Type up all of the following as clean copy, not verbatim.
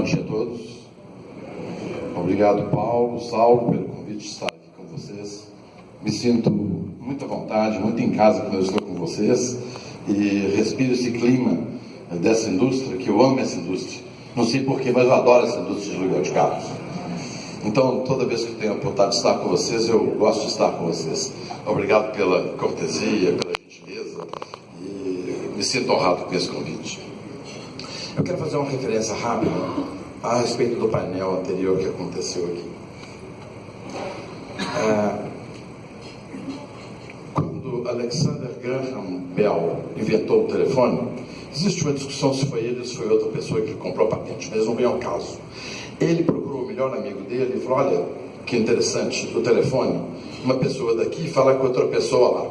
noite a todos. Obrigado, Paulo, Saulo, pelo convite de estar aqui com vocês. Me sinto muito à vontade, muito em casa quando eu estou com vocês e respiro esse clima dessa indústria, que eu amo essa indústria. Não sei porquê, mas eu adoro essa indústria de aluguel de carros. Então, toda vez que eu tenho a oportunidade de estar com vocês, eu gosto de estar com vocês. Obrigado pela cortesia, pela gentileza e me sinto honrado com esse convite. Eu quero fazer uma referência rápida a respeito do painel anterior que aconteceu aqui. Quando Alexander Graham Bell inventou o telefone, existe uma discussão se foi ele ou se foi outra pessoa que comprou a patente, mas não vem ao caso. Ele procurou o melhor amigo dele e falou: olha, que interessante, o telefone, uma pessoa daqui fala com outra pessoa lá.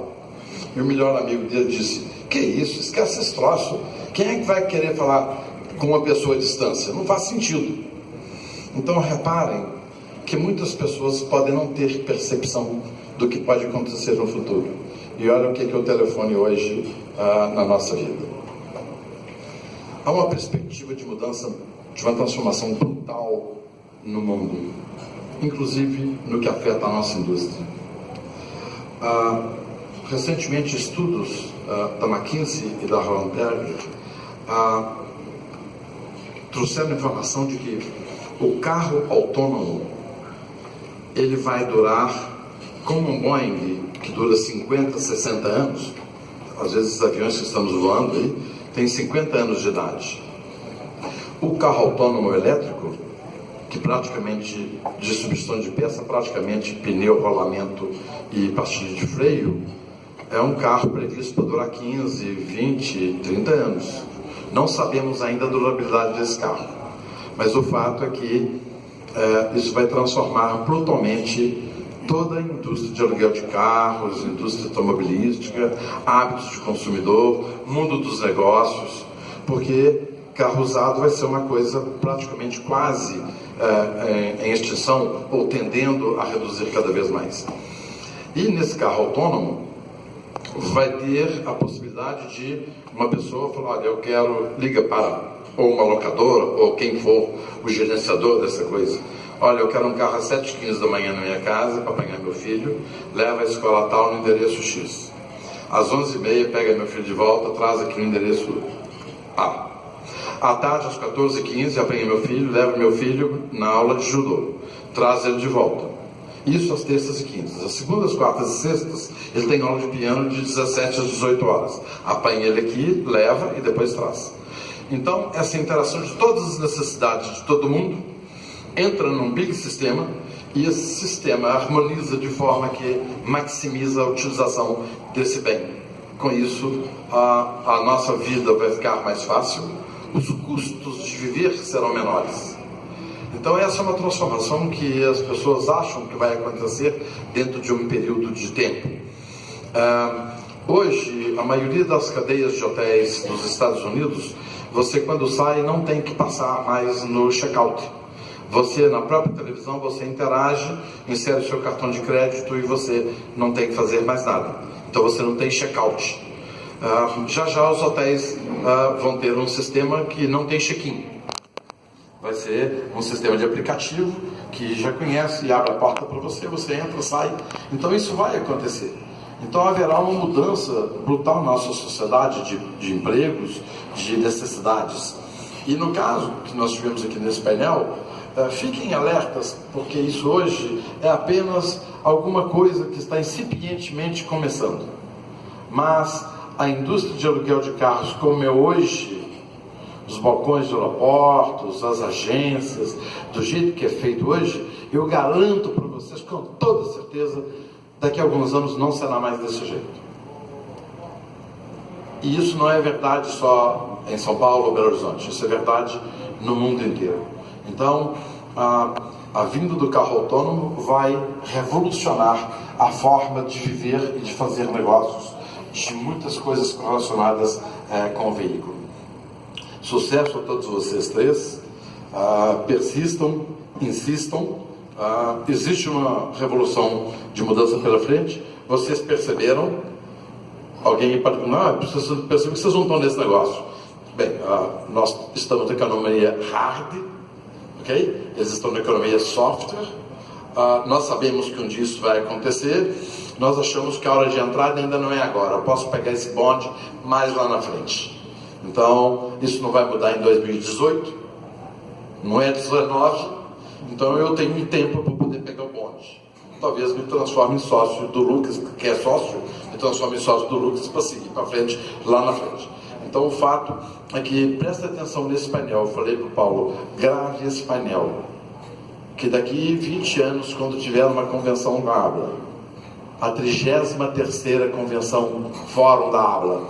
E o melhor amigo dele disse: que isso, esquece esse troço. Quem é que vai querer falar com uma pessoa à distância? Não faz sentido. Então reparem que muitas pessoas podem não ter percepção do que pode acontecer no futuro. E olha o que é o telefone hoje na nossa vida. Há uma perspectiva de mudança, de uma transformação brutal no mundo, inclusive no que afeta a nossa indústria. Recentemente, estudos da McKinsey e da Roland Berger trouxeram informação de que o carro autônomo ele vai durar, como um Boeing que dura 50, 60 anos. Às vezes os aviões que estamos voando aí têm 50 anos de idade. O carro autônomo elétrico, que praticamente de substituição de peça, praticamente pneu, rolamento e pastilha de freio, é um carro previsto para durar 15, 20, 30 anos. Não sabemos ainda a durabilidade desse carro, mas o fato é que isso vai transformar brutalmente toda a indústria de aluguel de carros, indústria automobilística, hábitos de consumidor, mundo dos negócios, porque carro usado vai ser uma coisa praticamente quase em extinção ou tendendo a reduzir cada vez mais. E nesse carro autônomo vai ter a possibilidade de uma pessoa falar: olha, eu quero, liga para ou uma locadora ou quem for o gerenciador dessa coisa: olha, eu quero um carro às 7h15 da manhã na minha casa para pegar meu filho, leva a escola tal no endereço X. Às 11h30 pega meu filho de volta, traz aqui no endereço A. À tarde, às 14h15, apanha meu filho, leva meu filho na aula de judô, traz ele de volta. Isso às terças e quintas. Às segundas, quartas e sextas, ele tem aula de piano de 17 às 18 horas. Apanha ele aqui, leva e depois traz. Então, essa interação de todas as necessidades de todo mundo entra num big sistema, e esse sistema harmoniza de forma que maximiza a utilização desse bem. Com isso, a nossa vida vai ficar mais fácil, os custos de viver serão menores. Então essa é uma transformação que as pessoas acham que vai acontecer dentro de um período de tempo. Hoje, a maioria das cadeias de hotéis dos Estados Unidos, você quando sai não tem que passar mais no check-out. Você, na própria televisão, você interage, insere o seu cartão de crédito e você não tem que fazer mais nada. Então você não tem check-out. Já os hotéis vão ter um sistema que não tem check-in. Vai ser um sistema de aplicativo que já conhece e abre a porta para você, você entra, sai. Então isso vai acontecer. Então haverá uma mudança brutal na nossa sociedade de empregos, de necessidades. E no caso que nós tivemos aqui nesse painel, fiquem alertas, porque isso hoje é apenas alguma coisa que está incipientemente começando. Mas a indústria de aluguel de carros, como é hoje, os balcões de aeroportos, as agências, do jeito que é feito hoje, eu garanto para vocês com toda certeza, daqui a alguns anos não será mais desse jeito. E isso não é verdade só em São Paulo ou Belo Horizonte, isso é verdade no mundo inteiro. Então, a vinda do carro autônomo vai revolucionar a forma de viver e de fazer negócios de muitas coisas relacionadas com o veículo. Sucesso a todos vocês três, persistam, insistam, existe uma revolução de mudança pela frente, vocês perceberam, alguém pode perguntar, percebi que vocês não estão nesse negócio. Bem, nós estamos na economia hard, ok? Eles estão na economia software. Nós sabemos que um dia isso vai acontecer. Nós achamos que a hora de entrada ainda não é agora. Eu posso pegar esse bonde mais lá na frente. Então, isso não vai mudar em 2018, não é 19. Então, eu tenho um tempo para poder pegar o bonde. Talvez me transforme em sócio do Lucas, que é sócio, me transforme em sócio do Lucas para seguir para frente, lá na frente. Então, o fato é que, presta atenção nesse painel. Eu falei para o Paulo, grave esse painel. Que daqui 20 anos, quando tiver uma convenção da ABLA, a 33ª convenção Fórum da ABLA,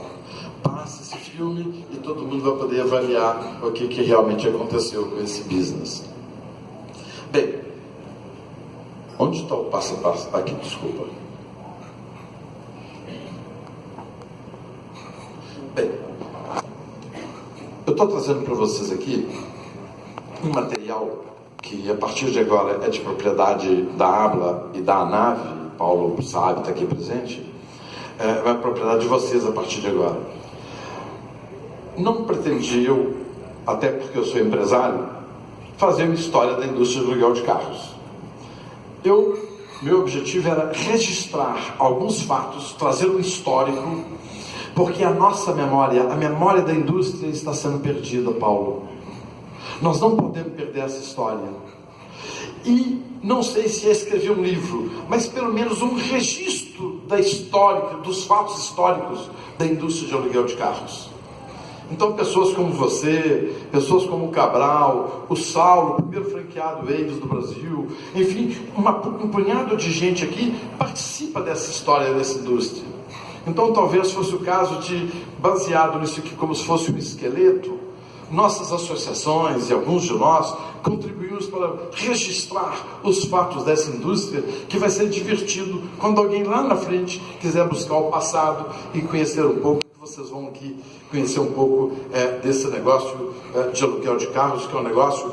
passa esse filme e todo mundo vai poder avaliar o que realmente aconteceu com esse business. Bem, onde está o passo a passo? Aqui, desculpa. Bem, eu estou trazendo para vocês aqui um material que a partir de agora é de propriedade da ABLA e da ANAVE. Paulo sabe, está aqui presente. É propriedade de vocês a partir de agora. Não pretendi eu, até porque eu sou empresário, fazer uma história da indústria do aluguel de carros. Meu objetivo era registrar alguns fatos, trazer um histórico, porque a nossa memória, a memória da indústria está sendo perdida, Paulo. Nós não podemos perder essa história. E não sei se é escrever um livro, mas pelo menos um registro da história, dos fatos históricos da indústria de aluguel de carros. Então, pessoas como você, pessoas como o Cabral, o Saulo, o primeiro franqueado Waves do Brasil, enfim, um punhado de gente aqui participa dessa história dessa indústria. Então, talvez fosse o caso de, baseado nisso aqui como se fosse um esqueleto, nossas associações e alguns de nós contribuímos para registrar os fatos dessa indústria, que vai ser divertido quando alguém lá na frente quiser buscar o passado e conhecer um pouco. Vocês vão aqui conhecer um pouco desse negócio de aluguel de carros, que é um negócio,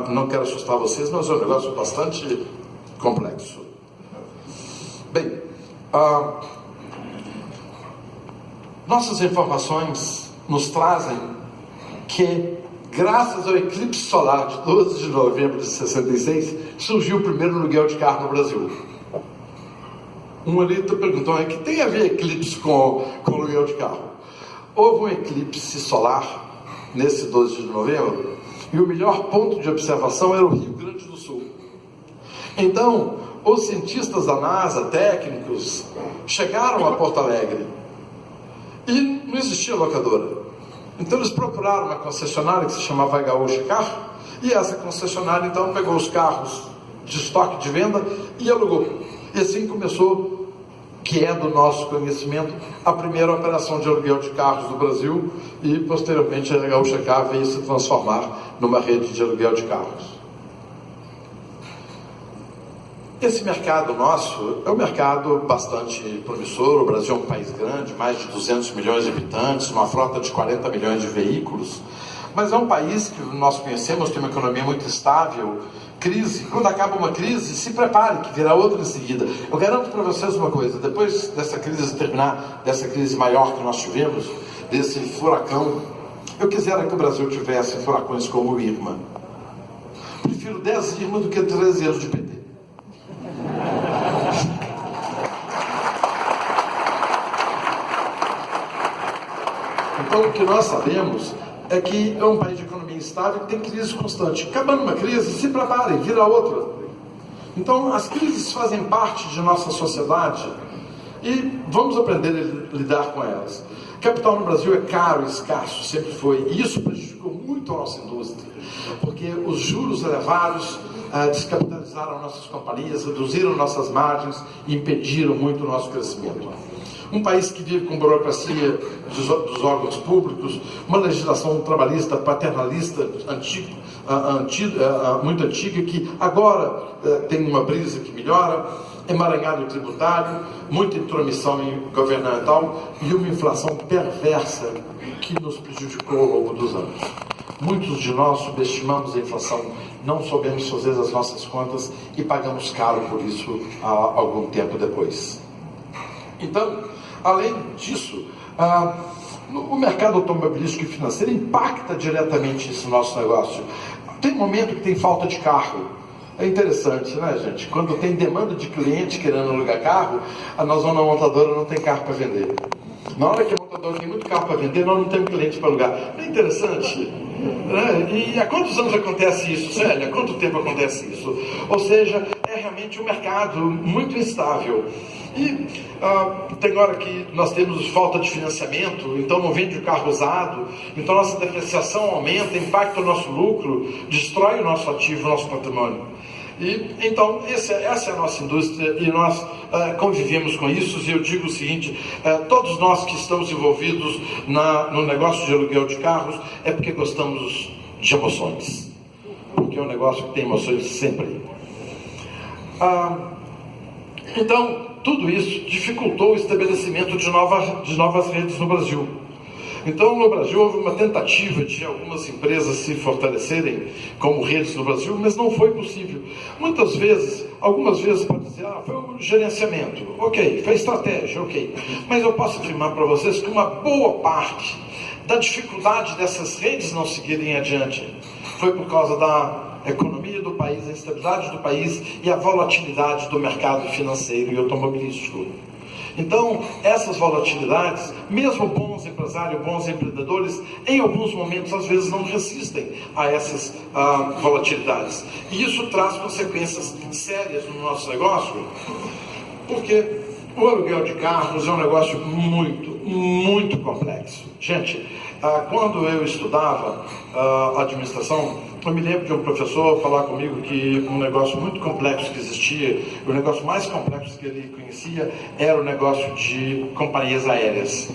não quero assustar vocês, mas é um negócio bastante complexo. Bem, nossas informações nos trazem que, graças ao eclipse solar de 12 de novembro de 66, surgiu o primeiro aluguel de carro no Brasil. Um ali perguntou, o que tem a ver eclipse com aluguel de carro? Houve um eclipse solar nesse 12 de novembro, e o melhor ponto de observação era o Rio Grande do Sul. Então, os cientistas da NASA, técnicos, chegaram a Porto Alegre, e não existia locadora. Então eles procuraram uma concessionária que se chamava Gaúcha Carro, e essa concessionária então pegou os carros de estoque de venda e alugou. E assim começou, que é do nosso conhecimento, a primeira operação de aluguel de carros do Brasil, e posteriormente a Gaúcha Carro veio se transformar numa rede de aluguel de carros. Esse mercado nosso é um mercado bastante promissor. O Brasil é um país grande, mais de 200 milhões de habitantes, uma frota de 40 milhões de veículos, mas é um país que nós conhecemos, tem uma economia muito estável. Crise, quando acaba uma crise, se prepare que virá outra em seguida. Eu garanto para vocês uma coisa, depois dessa crise terminar, dessa crise maior que nós tivemos, desse furacão, eu quisera que o Brasil tivesse furacões como o Irma. Prefiro 10 Irma do que 13 anos de PT. Então, o que nós sabemos é que é um país de economia estável que tem crise constante. Acabando uma crise, se preparem, vira outra. Então, as crises fazem parte de nossa sociedade e vamos aprender a lidar com elas. Capital no Brasil é caro e escasso, sempre foi. E isso prejudicou muito a nossa indústria, porque os juros elevados descapitalizaram nossas companhias, reduziram nossas margens e impediram muito o nosso crescimento. Um país que vive com burocracia dos órgãos públicos, uma legislação trabalhista paternalista muito antiga, que agora tem uma brisa que melhora, emaranhado tributário, muita intromissão governamental e uma inflação perversa que nos prejudicou ao longo dos anos. Muitos de nós subestimamos a inflação, não soubemos fazer as nossas contas e pagamos caro por isso algum tempo depois. Então, além disso, o mercado automobilístico e financeiro impacta diretamente esse nosso negócio. Tem momento que tem falta de carro. É interessante, né, gente? Quando tem demanda de cliente querendo alugar carro, nós vamos na montadora, não tem carro para vender. Na hora que a montadora tem muito carro para vender, nós não temos cliente para alugar. É interessante, né? E há quantos anos acontece isso, Célia? Há quanto tempo acontece isso? Ou seja, é realmente um mercado muito instável. E tem hora que nós temos falta de financiamento, então não vende o carro usado, então nossa depreciação aumenta, impacta o nosso lucro, destrói o nosso ativo, o nosso patrimônio. E, então, essa é a nossa indústria e nós convivemos com isso. E eu digo o seguinte, todos nós que estamos envolvidos no negócio de aluguel de carros é porque gostamos de emoções, porque é um negócio que tem emoções sempre. Então, tudo isso dificultou o estabelecimento de novas redes no Brasil. Então, no Brasil, houve uma tentativa de algumas empresas se fortalecerem como redes no Brasil, mas não foi possível. Muitas vezes, algumas vezes pode dizer, foi o gerenciamento, ok, foi estratégia, ok. Mas eu posso afirmar para vocês que uma boa parte da dificuldade dessas redes não seguirem adiante foi por causa da economia do país, a instabilidade do país e a volatilidade do mercado financeiro e automobilístico. Então, essas volatilidades, mesmo bons empresários, bons empreendedores, em alguns momentos, às vezes, não resistem a essas volatilidades. E isso traz consequências sérias no nosso negócio, porque o aluguel de carros é um negócio muito, muito complexo. Gente, quando eu estudava administração, eu me lembro de um professor falar comigo que um negócio muito complexo que existia, o negócio mais complexo que ele conhecia era o negócio de companhias aéreas.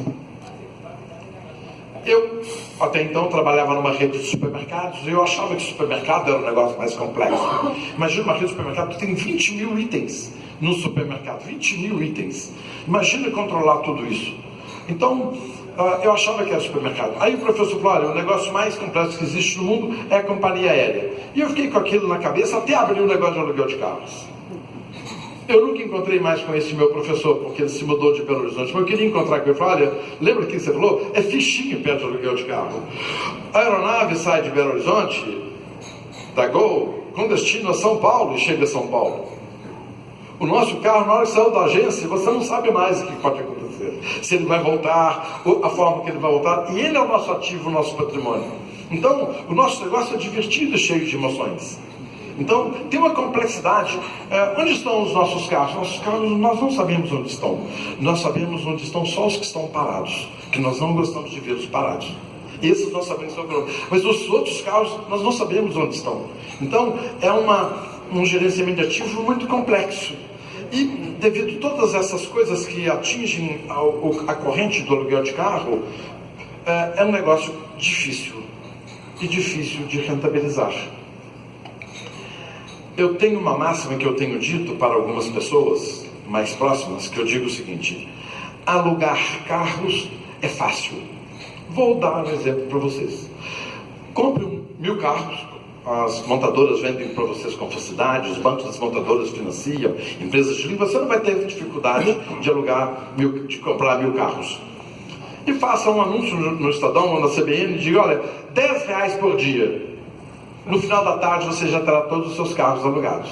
Eu, até então, trabalhava numa rede de supermercados e eu achava que o supermercado era o negócio mais complexo. Imagina uma rede de supermercado que tem 20 mil itens no supermercado, 20 mil itens. Imagina controlar tudo isso. Então, eu achava que era supermercado. Aí o professor falou, olha, o negócio mais complexo que existe no mundo é a companhia aérea. E eu fiquei com aquilo na cabeça até abrir o negócio de aluguel de carros. Eu nunca encontrei mais com esse meu professor, porque ele se mudou de Belo Horizonte. Mas eu queria encontrar com ele. Olha, lembra que você falou? É fichinho perto do aluguel de carro. A aeronave sai de Belo Horizonte, da Gol, com destino a São Paulo e chega a São Paulo. O nosso carro, na hora que saiu da agência, você não sabe mais o que pode acontecer. Se ele vai voltar, a forma que ele vai voltar. E ele é o nosso ativo, o nosso patrimônio. Então, o nosso negócio é divertido e cheio de emoções. Então, tem uma complexidade. Onde estão os nossos carros? Nossos carros, nós não sabemos onde estão. Nós sabemos onde estão só os que estão parados. Que nós não gostamos de vê-los parados. Esses nós sabemos onde estão. Mas os outros carros, nós não sabemos onde estão. Então, é um gerenciamento de ativo muito complexo. E devido a todas essas coisas que atingem a corrente do aluguel de carro, é um negócio difícil e difícil de rentabilizar. Eu tenho uma máxima que eu tenho dito para algumas pessoas mais próximas, que eu digo o seguinte: alugar carros é fácil. Vou dar um exemplo para vocês. Compre 1.000 carros. As montadoras vendem para vocês com facilidade, os bancos das montadoras financiam, empresas de leasing, você não vai ter dificuldade de comprar 1.000 carros. E faça um anúncio no Estadão ou na CBN e diga, olha, R$10 por dia. No final da tarde você já terá todos os seus carros alugados.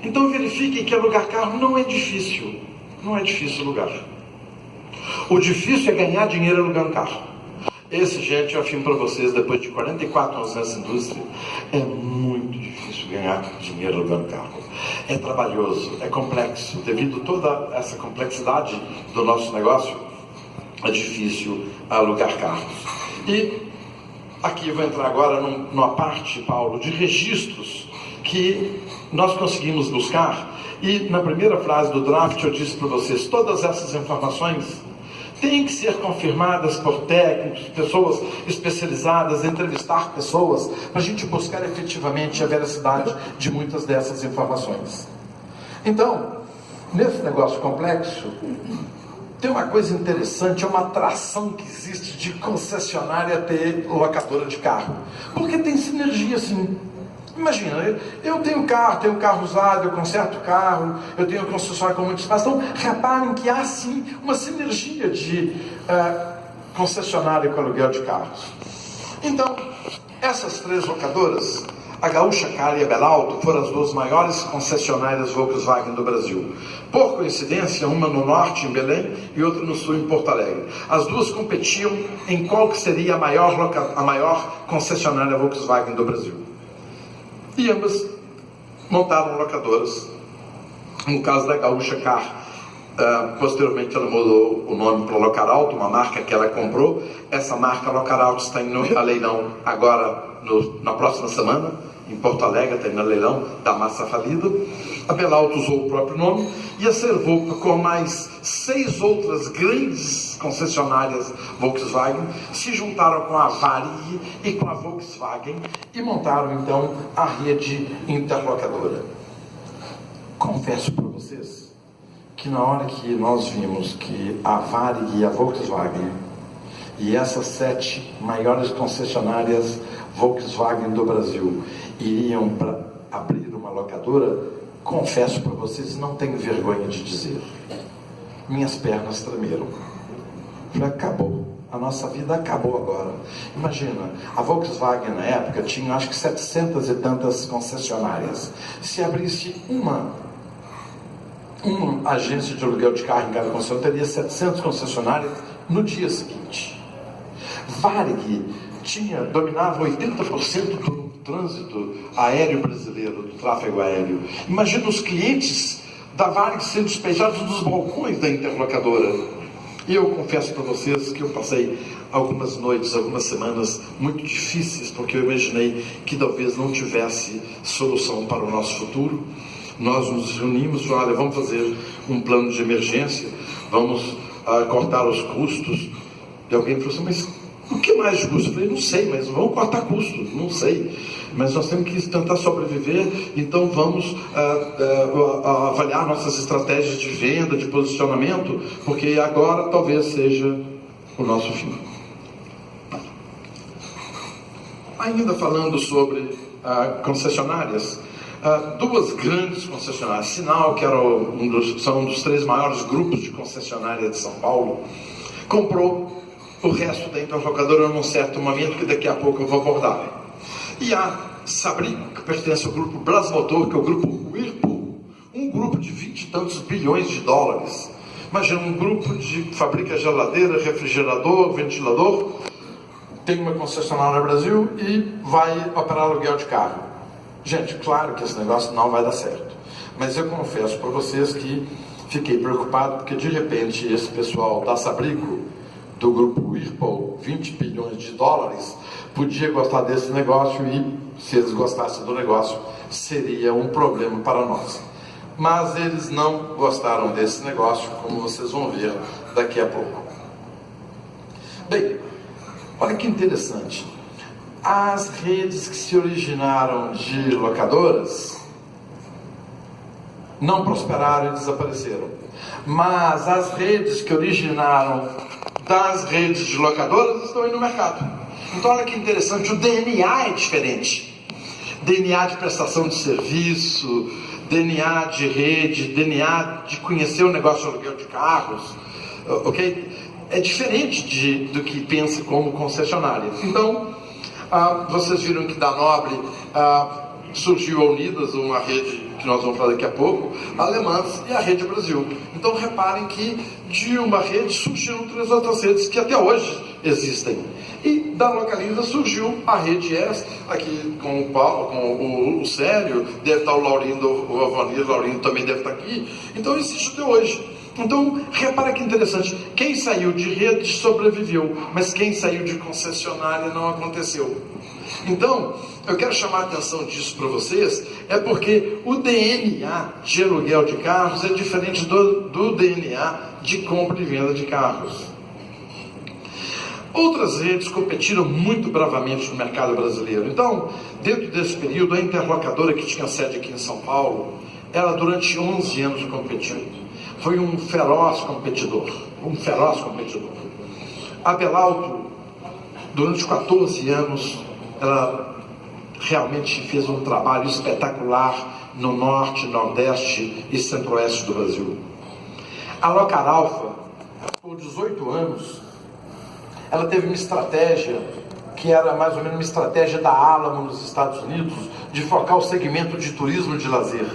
Então verifiquem que alugar carro não é difícil. Não é difícil alugar. O difícil é ganhar dinheiro alugando carro. Esse, gente, eu afirmo para vocês, depois de 44 anos nessa indústria, é muito difícil ganhar dinheiro alugando carro. É trabalhoso, é complexo. Devido a toda essa complexidade do nosso negócio, é difícil alugar carros. E aqui eu vou entrar agora numa parte, Paulo, de registros que nós conseguimos buscar. E na primeira frase do draft eu disse para vocês, todas essas informações têm que ser confirmadas por técnicos, pessoas especializadas, entrevistar pessoas, para a gente buscar efetivamente a veracidade de muitas dessas informações. Então, nesse negócio complexo, tem uma coisa interessante, é uma atração que existe de concessionária ter locadora de carro. Porque tem sinergia, sim. Imagina, eu tenho carro usado, eu conserto o carro, eu tenho concessionária com muito espaço. Então, reparem que há sim uma sinergia de concessionária com aluguel de carros. Então, Essas três locadoras, a Gaúcha Car e a Belalto, foram as duas maiores concessionárias Volkswagen do Brasil. Por coincidência, uma no norte, em Belém, e outra no sul, em Porto Alegre. As duas competiam em qual que seria a maior concessionária Volkswagen do Brasil. E ambas montaram locadoras. No caso da Gaúcha Car, posteriormente ela mudou o nome para Locaralto, uma marca que ela comprou. Essa marca Locaralto está indo a leilão agora, na próxima semana, em Porto Alegre, está indo a leilão da massa falida. A Belalto usou o próprio nome, e a Servopa, com mais 6 outras grandes concessionárias Volkswagen, se juntaram com a Varig e com a Volkswagen e montaram então a rede interlocadora. Confesso para vocês que na hora que nós vimos que a Varig e a Volkswagen e essas 7 maiores concessionárias Volkswagen do Brasil iriam para abrir uma locadora, confesso para vocês, não tenho vergonha de dizer, minhas pernas tremeram. Falei, acabou, a nossa vida acabou agora. Imagina, a Volkswagen na época tinha acho que 700 e tantas concessionárias. Se abrisse uma agência de aluguel de carro em cada concessionária, teria 700 concessionárias no dia seguinte. Varig dominava 80% do trânsito aéreo brasileiro, do tráfego aéreo. Imagina os clientes da Varig sendo despejados dos balcões da interlocadora. E eu confesso para vocês que eu passei algumas noites, algumas semanas muito difíceis, porque eu imaginei que talvez não tivesse solução para o nosso futuro. Nós nos reunimos, olha, vamos fazer um plano de emergência, vamos cortar os custos. E alguém falou assim, mas o que mais de custo? Eu falei, não sei, mas vamos cortar custos, não sei. Mas nós temos que tentar sobreviver, então vamos avaliar nossas estratégias de venda, de posicionamento, porque agora talvez seja o nosso fim. Ainda falando sobre concessionárias, 2 grandes concessionárias, Sinal, que são um dos 3 maiores grupos de concessionárias de São Paulo, comprou o resto da interlocadora num certo momento, que daqui a pouco eu vou abordar. E a Sabrico, que pertence ao grupo Brasmotor, que é o grupo Whirlpool, um grupo de 20 e tantos bilhões de dólares. Imagina, um grupo que fabrica geladeira, refrigerador, ventilador, tem uma concessionária no Brasil e vai operar aluguel de carro. Gente, claro que esse negócio não vai dar certo. Mas eu confesso para vocês que fiquei preocupado, porque de repente esse pessoal da Sabrico, do grupo Whirlpool, 20 bilhões de dólares, podia gostar desse negócio e, se eles gostassem do negócio, seria um problema para nós. Mas eles não gostaram desse negócio, como vocês vão ver daqui a pouco. Bem, olha que interessante. As redes que se originaram de locadoras não prosperaram e desapareceram. Mas as redes que originaram das redes de locadoras estão aí no mercado. Então olha que interessante, o DNA é diferente. DNA de prestação de serviço, DNA de rede, DNA de conhecer o negócio de aluguel de carros, ok? É diferente do que pensa como concessionária. Então, vocês viram que da Nobre surgiu a Unidas, uma rede que nós vamos falar daqui a pouco, a Alemãs e a Rede Brasil. Então reparem que de uma rede surgiram 3 outras redes que até hoje existem. E da Localiza surgiu a Rede S, aqui com o Paulo, com o Célio, deve estar o Laurindo, o Avanir, o Laurindo também deve estar aqui. Então existe até hoje. Então, repara que interessante, quem saiu de rede sobreviveu, mas quem saiu de concessionária não aconteceu. Então, eu quero chamar a atenção disso para vocês, é porque o DNA de aluguel de carros é diferente do DNA de compra e venda de carros. Outras redes competiram muito bravamente no mercado brasileiro. Então, dentro desse período, a interlocadora que tinha sede aqui em São Paulo, ela durante 11 anos competiu. Foi um feroz competidor, A Belalto, durante 14 anos, ela realmente fez um trabalho espetacular no norte, nordeste e centro-oeste do Brasil. A Locaralfa, por 18 anos, ela teve uma estratégia que era mais ou menos uma estratégia da Alamo nos Estados Unidos, de focar o segmento de turismo de lazer.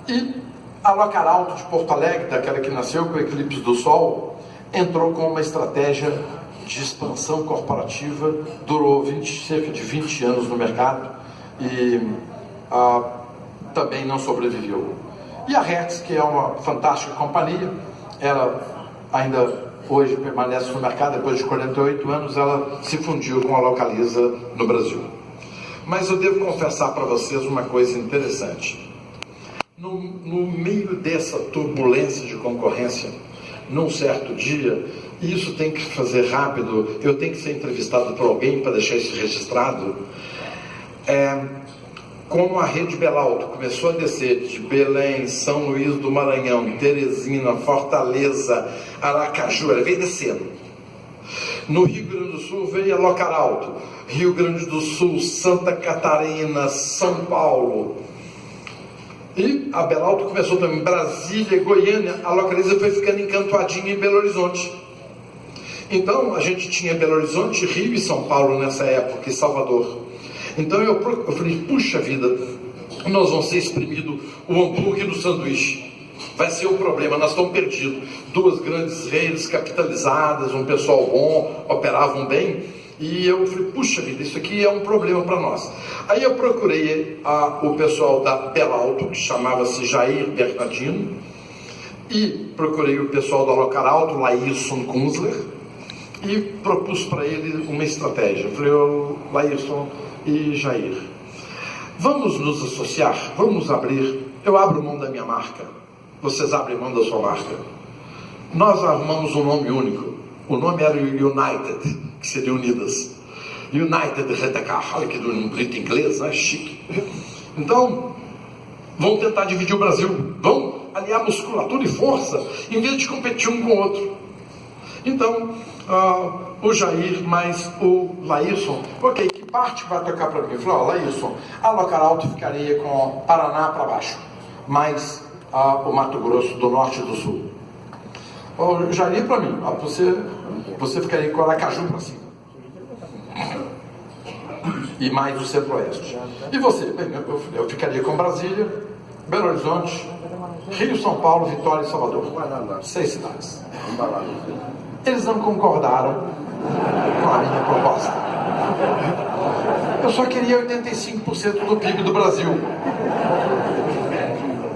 E a Locaralto de Porto Alegre, daquela que nasceu com o eclipse do Sol, entrou com uma estratégia de expansão corporativa, durou cerca de 20 anos no mercado e também não sobreviveu. E a Hertz, que é uma fantástica companhia, ela ainda hoje permanece no mercado, depois de 48 anos, ela se fundiu com a Localiza no Brasil. Mas eu devo confessar para vocês uma coisa interessante. No meio dessa turbulência de concorrência, num certo dia, e isso tem que fazer rápido, eu tenho que ser entrevistado por alguém para deixar isso registrado, como a rede Belalto começou a descer de Belém, São Luís do Maranhão, Teresina, Fortaleza, Aracaju, ela veio descendo. No Rio Grande do Sul veio a Locaralto, Rio Grande do Sul, Santa Catarina, São Paulo. E a Belalto começou também em Brasília, Goiânia, a Localiza foi ficando encantoadinha em Belo Horizonte. Então a gente tinha Belo Horizonte, Rio e São Paulo nessa época, e Salvador. Então eu falei, puxa vida, nós vamos ser exprimido o hambúrguer no sanduíche. Vai ser um problema, nós estamos perdidos. Duas grandes redes capitalizadas, um pessoal bom, operavam bem. E eu falei, puxa vida, isso aqui é um problema para nós. Aí eu procurei o pessoal da Belalto, que chamava-se Jair Bernardino, e procurei o pessoal da Locaralto, Laírson Kunzler, e propus para ele uma estratégia. Eu falei, Laírson e Jair, vamos nos associar, vamos abrir, eu abro mão da minha marca, vocês abrem mão da sua marca. Nós arrumamos um nome único, o nome era United, que seria Unidas, United Rent-A-Car, olha que do grito inglês, né? Chique. Então, vamos tentar dividir o Brasil, vamos aliar musculatura e força, em vez de competir um com o outro. Então, o Jair mais o Laírson, ok, que parte vai tocar para mim? Eu falei, Laírson, a Locaralto ficaria com Paraná para baixo, mais o Mato Grosso do norte e do sul. O Jair para mim, você ficaria com Aracaju para cima. E mais o centro-oeste. E você? Bem, eu ficaria com Brasília, Belo Horizonte, Rio, São Paulo, Vitória e Salvador. 6 cidades. Eles não concordaram com a minha proposta. Eu só queria 85% do PIB do Brasil.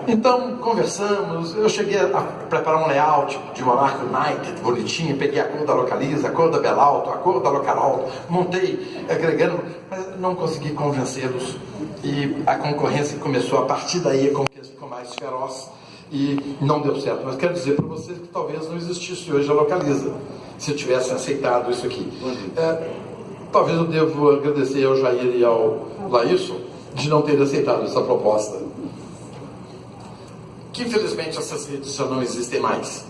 Então, conversamos, eu cheguei a preparar um layout de uma marca United, bonitinha, peguei a cor da Localiza, a cor da Belalto, a cor da Locaralto, montei, agregando, mas não consegui convencê-los. E a concorrência começou, a partir daí a concorrência ficou mais feroz e não deu certo. Mas quero dizer para vocês que talvez não existisse hoje a Localiza, se eu tivesse aceitado isso aqui. Talvez eu devo agradecer ao Jair e ao Laírson de não ter aceitado essa proposta. Que infelizmente essas redes já não existem mais.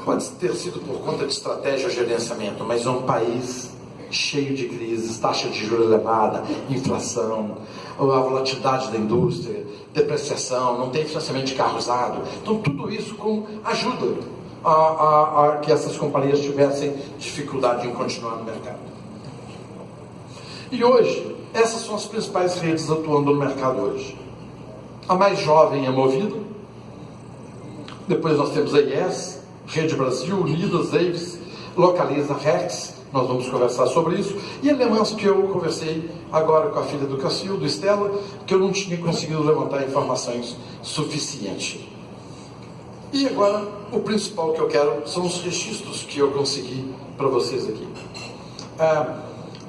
Pode ter sido por conta de estratégia ou gerenciamento, mas é um país cheio de crises, taxa de juros elevada, inflação, a volatilidade da indústria, depreciação, não tem financiamento de carro usado. Então tudo isso ajuda a que essas companhias tivessem dificuldade em continuar no mercado. E hoje, essas são as principais redes atuando no mercado hoje. A mais jovem é Movida, depois nós temos a IES, Rede Brasil, Unidas, Aves, Localiza, Hertz, nós vamos conversar sobre isso, e elementos que eu conversei agora com a filha do Cacildo, Estela, que eu não tinha conseguido levantar informações suficientes. E agora, o principal que eu quero são os registros que eu consegui para vocês aqui.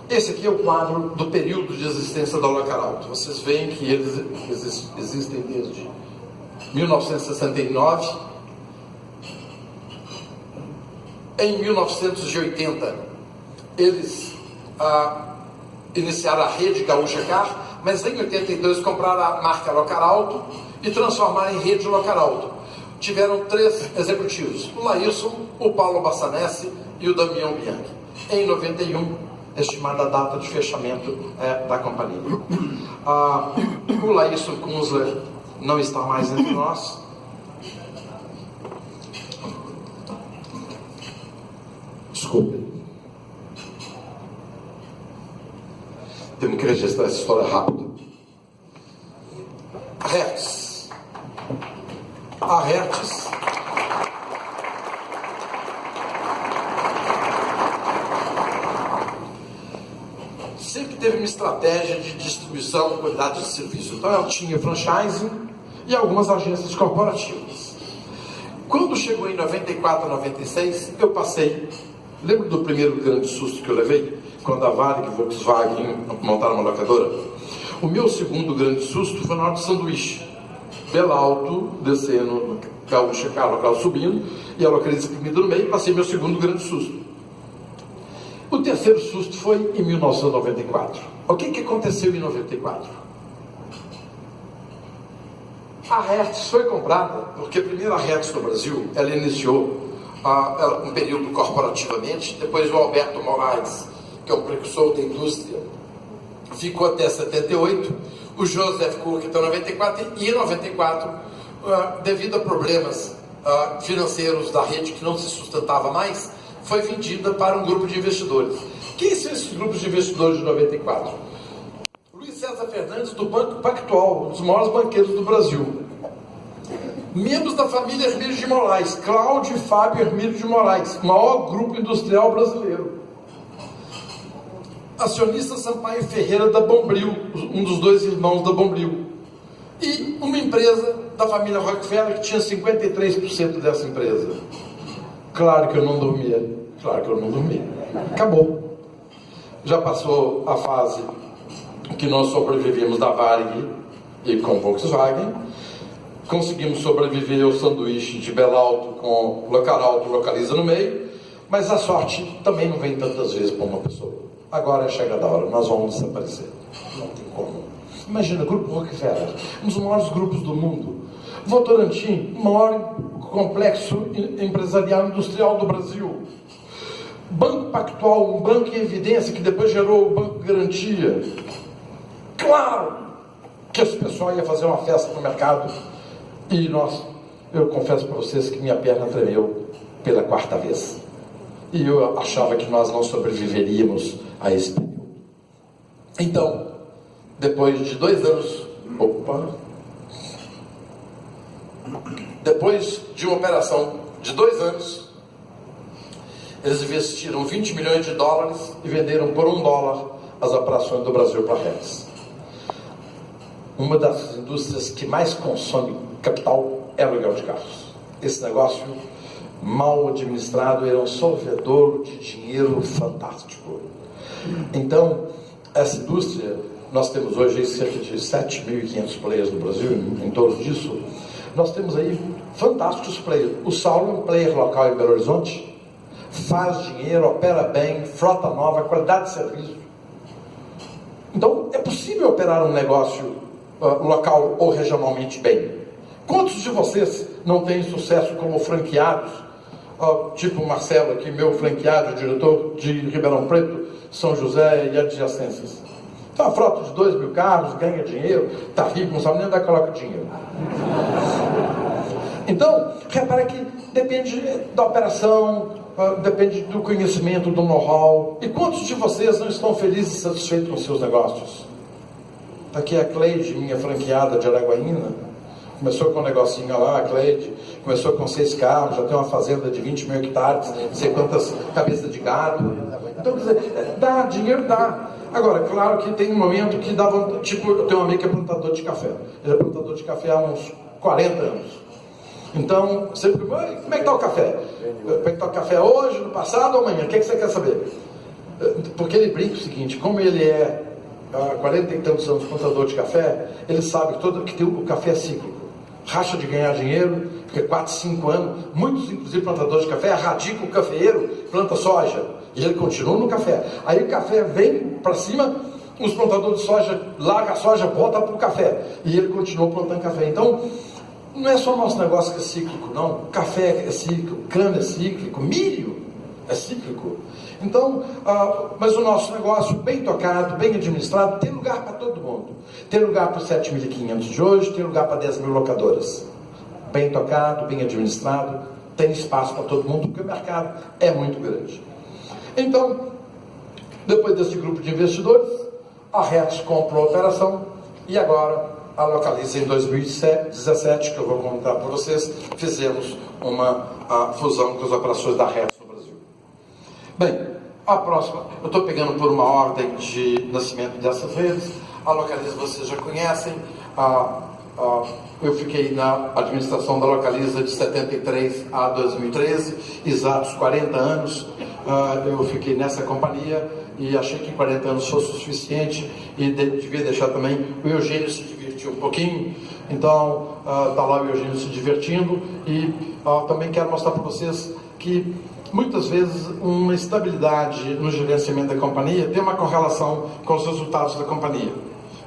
Esse aqui é o quadro do período de existência da Locaralto. Vocês veem que eles existem desde 1969. Em 1980, eles iniciaram a rede Gaúcha Car, mas em 82 compraram a marca Locaralto e transformaram em rede Locaralto. Tiveram 3 executivos, o Laírson, o Paulo Bassanese e o Damião Bianchi. Em 91, estimada a data de fechamento da companhia. O Laírson Kunzler não está mais entre nós. Desculpe. Temos que registrar essa história rápido. A Hertz sempre teve uma estratégia de distribuição e qualidade de serviço. Então ela tinha franchising e algumas agências corporativas. Quando chegou em 94, 96, eu passei... Lembra do primeiro grande susto que eu levei? Quando a Varig e Volkswagen montaram uma locadora? O meu segundo grande susto foi na hora do sanduíche. Bela Alto, descendo, Gaúcha, Carlos subindo, e a localiza exprimida no meio, passei meu segundo grande susto. O terceiro susto foi em 1994. O que aconteceu em 94? A Hertz foi comprada, porque primeiro a Hertz no Brasil, ela iniciou um período corporativamente, depois o Alberto Moraes, que é um precursor da indústria, ficou até 78, o Joseph Cook até 94, e em 94, devido a problemas financeiros da rede que não se sustentava mais, foi vendida para um grupo de investidores. Quem são esses grupos de investidores de 94? Luiz César Fernandes, do Banco Pactual, um dos maiores banqueiros do Brasil. Membros da família Hermílio de Moraes, Cláudio e Fábio Hermílio de Moraes, maior grupo industrial brasileiro. Acionista Sampaio Ferreira da Bombril, um dos dois irmãos da Bombril. E uma empresa da família Rockefeller que tinha 53% dessa empresa. Claro que eu não dormia. Acabou. Já passou a fase que nós sobrevivemos da Varig e com Volkswagen. Conseguimos sobreviver ao sanduíche de Bela Alto com Locaralto, localiza no meio. Mas a sorte também não vem tantas vezes para uma pessoa. Agora chega da hora, nós vamos desaparecer. Não tem como. Imagina, o Grupo Rockefeller, um dos maiores grupos do mundo. Votorantim, o maior complexo empresarial industrial do Brasil. Banco Pactual, um banco em evidência que depois gerou o Banco Garantia. Claro que esse pessoal ia fazer uma festa no mercado e eu confesso para vocês que minha perna tremeu pela quarta vez. E eu achava que nós não sobreviveríamos a esse período. Então, depois de 2 anos... Depois de uma operação de 2 anos, eles investiram 20 milhões de dólares e venderam por $1 as operações do Brasil para a Hertz. Uma das indústrias que mais consome capital é aluguel de carros. Esse negócio, mal administrado, era um solvedor de dinheiro fantástico. Então, essa indústria, nós temos hoje cerca de 7.500 players no Brasil, em torno disso. Nós temos aí fantásticos players. O Saulo é um player local em Belo Horizonte, faz dinheiro, opera bem, frota nova, qualidade de serviço. Então, é possível operar um negócio local ou regionalmente bem. Quantos de vocês não têm sucesso como franqueados? Tipo o Marcelo aqui, meu franqueado, diretor de Ribeirão Preto, São José e adjacências. Então, a frota de 2.000 carros, ganha dinheiro, está rico, não sabe nem onde é que coloca dinheiro. Então, repara que depende da operação, depende do conhecimento, do know-how. E quantos de vocês não estão felizes e satisfeitos com seus negócios? Aqui é a Cleide, minha franqueada de Araguaína. Começou com um negocinho lá, a Cleide. Começou com 6 carros, já tem uma fazenda de 20 mil hectares, não sei quantas cabeças de gado. Então, quer dizer, dá, dinheiro dá. Agora, claro que tem um momento que dá vontade. Tipo, eu tenho um amigo que é plantador de café. Ele é plantador de café há uns 40 anos. Então, sempre, como é que está o café? Como é que está o café hoje, no passado ou amanhã? O que você quer saber? Porque ele brinca o seguinte, como ele é há 40 e tantos anos plantador de café, ele sabe que o café é cíclico. Racha de ganhar dinheiro, fica 4, 5 anos. Muitos, inclusive, plantadores de café, erradicam o cafeeiro, planta soja. E ele continua no café. Aí o café vem para cima, os plantadores de soja largam a soja, volta para o café. E ele continua plantando café. Então, não é só o nosso negócio que é cíclico, não. Café é cíclico, cana é cíclico, milho é cíclico. Então, mas o nosso negócio, bem tocado, bem administrado, tem lugar para todo mundo. Tem lugar para os 7.500 de hoje, tem lugar para 10.000 locadoras. Bem tocado, bem administrado, tem espaço para todo mundo, porque o mercado é muito grande. Então, depois desse grupo de investidores, A Hertz comprou a operação e agora a Localiza em 2017, que eu vou contar para vocês, fizemos uma fusão com as operações da Hertz no Brasil. Bem, a próxima, eu estou pegando por uma ordem de nascimento dessas redes. A Localiza vocês já conhecem. Eu fiquei na administração da Localiza de 73 a 2013, exatos 40 anos. Eu fiquei nessa companhia e achei que 40 anos fosse o suficiente e devia deixar também o Eugênio se divertir um pouquinho. Então, está lá o Eugênio se divertindo e também quero mostrar para vocês que muitas vezes uma estabilidade no gerenciamento da companhia tem uma correlação com os resultados da companhia.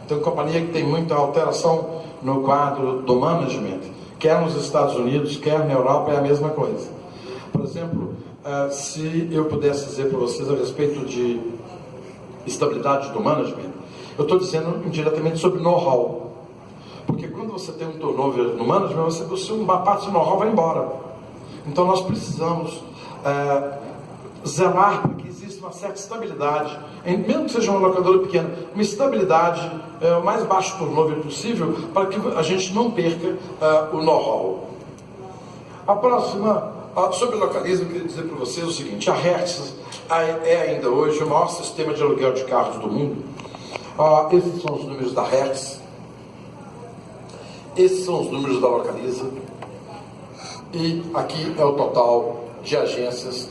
Então, companhia que tem muita alteração no quadro do management, quer nos Estados Unidos, quer na Europa, é a mesma coisa. Por exemplo, se eu pudesse dizer para vocês a respeito de estabilidade do management, eu estou dizendo indiretamente sobre know-how. Porque quando você tem um turnover no management, uma parte do know-how vai embora. Então nós precisamos zelar para que exista uma certa estabilidade, mesmo que seja uma locadora pequena, uma estabilidade, o mais baixo turnover possível, para que a gente não perca o know-how. A próxima, sobre Localiza, eu queria dizer para vocês o seguinte: a Hertz é ainda hoje o maior sistema de aluguel de carros do mundo. Esses são os números da Hertz, esses são os números da Localiza, e aqui é o total de agências